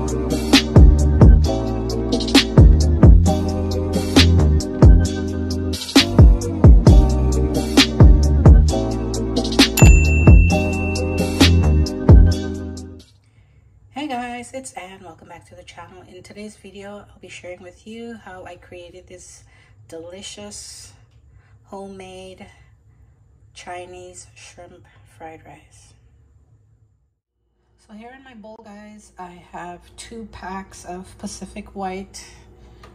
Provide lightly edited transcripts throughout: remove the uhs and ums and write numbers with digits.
Hey guys, it's Anne. Welcome back to the channel. In today's video, I'll be sharing with you how I created this delicious homemade Chinese shrimp fried rice. So here in my bowl, guys, I have 2 packs of Pacific white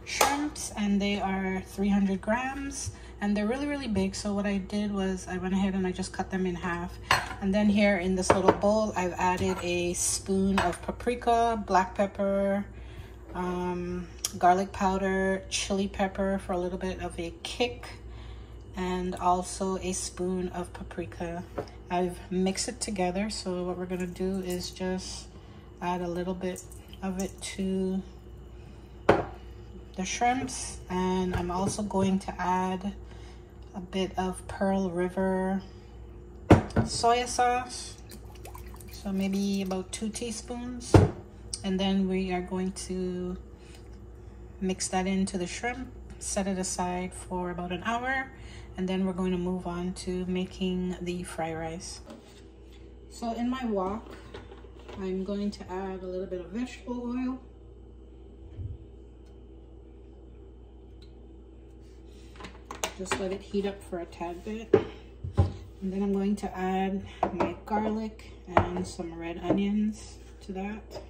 shrimps, and they are 300 grams, and they're really big. So what I did was I went ahead and I just cut them in half. And then here in this little bowl, I've added a spoon of paprika, black pepper, garlic powder, chili pepper for a little bit of a kick, and also a spoon of paprika. I've mixed it together. So what we're gonna do is just add a little bit of it to the shrimps, and I'm also going to add a bit of Pearl River soy sauce, so maybe about 2 teaspoons, and then we are going to mix that into the shrimp, set it aside for about an hour, and then we're going to move on to making the fried rice. So in my wok, I'm going to add a little bit of vegetable oil, just let it heat up for a tad bit. And then I'm going to add my garlic and some red onions to that.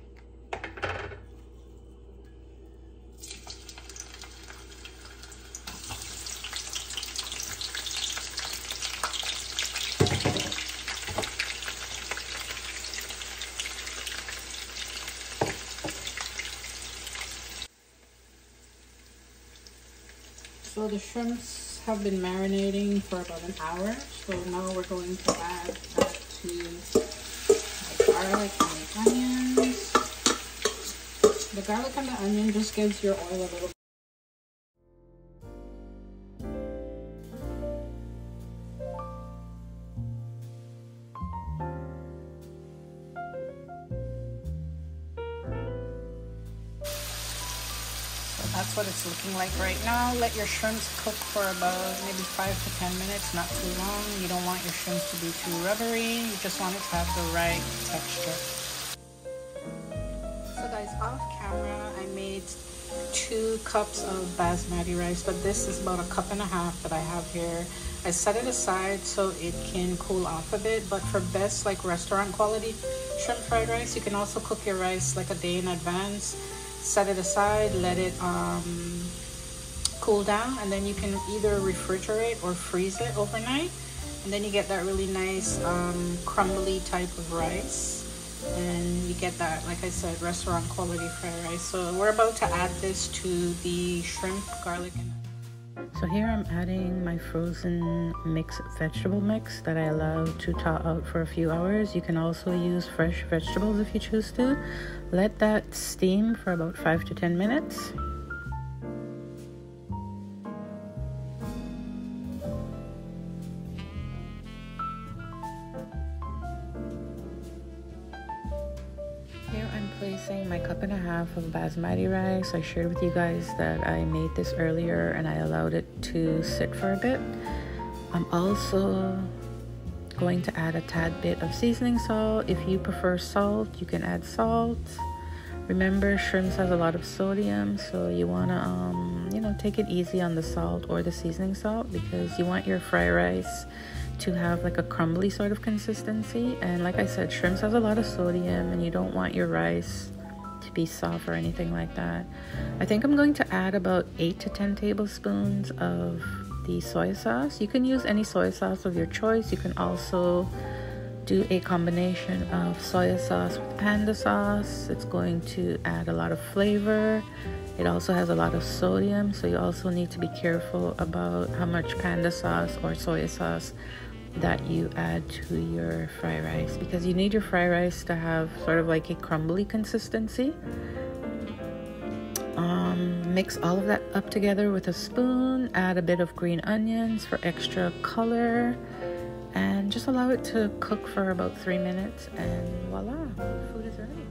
So the shrimps have been marinating for about an hour. So now we're going to add that to the garlic and the onions. The garlic and the onion just gives your oil a little. That's what it's looking like right now. Let your shrimps cook for about maybe 5 to 10 minutes, not too long. You don't want your shrimps to be too rubbery. You just want it to have the right texture. So guys, off camera, I made 2 cups of basmati rice, but this is about 1.5 cups that I have here. I set it aside so it can cool off a bit, but for best like restaurant quality shrimp fried rice, you can also cook your rice like a day in advance. Set it aside, let it cool down, and then you can either refrigerate or freeze it overnight, and then you get that really nice crumbly type of rice, and you get that, like I said, restaurant quality fried rice. So we're about to add this to the shrimp, garlic, and so here I'm adding my frozen mixed vegetable mix that I allowed to thaw out for a few hours. You can also use fresh vegetables if you choose to. Let that steam for about 5 to 10 minutes. Here I'm placing my 1.5 cups of basmati rice. I shared with you guys that I made this earlier and I allowed it to sit for a bit. I'm also going to add a tad bit of seasoning salt. If you prefer salt, you can add salt. Remember, shrimps has a lot of sodium, so you want to take it easy on the salt or the seasoning salt, because you want your fried rice to have like a crumbly sort of consistency. And like I said, shrimps has a lot of sodium and you don't want your rice to be soft or anything like that. I think I'm going to add about 8 to 10 tablespoons of the soy sauce. You can use any soy sauce of your choice. You can also do a combination of soy sauce with panda sauce. It's going to add a lot of flavor. It also has a lot of sodium, so you also need to be careful about how much panda sauce or soy sauce that you add to your fried rice, because you need your fried rice to have sort of like a crumbly consistency. Mix all of that up together with a spoon. Add a bit of green onions for extra color, and just allow it to cook for about 3 minutes, and voila, food is ready.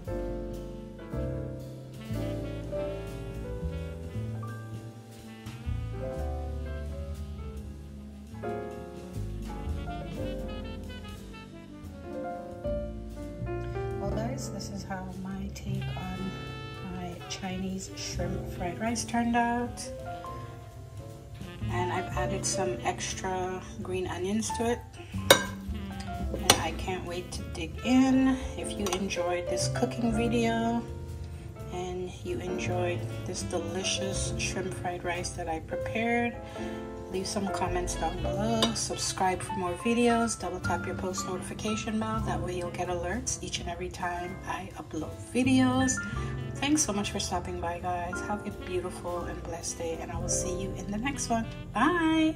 how my take on my Chinese shrimp fried rice turned out. And I've added some extra green onions to it. And I can't wait to dig in. If you enjoyed this cooking video and you enjoyed this delicious shrimp fried rice that I prepared, leave some comments down below. Subscribe for more videos. Double tap your post notification bell. That way you'll get alerts each and every time I upload videos. Thanks so much for stopping by, guys. Have a beautiful and blessed day, and I will see you in the next one. Bye.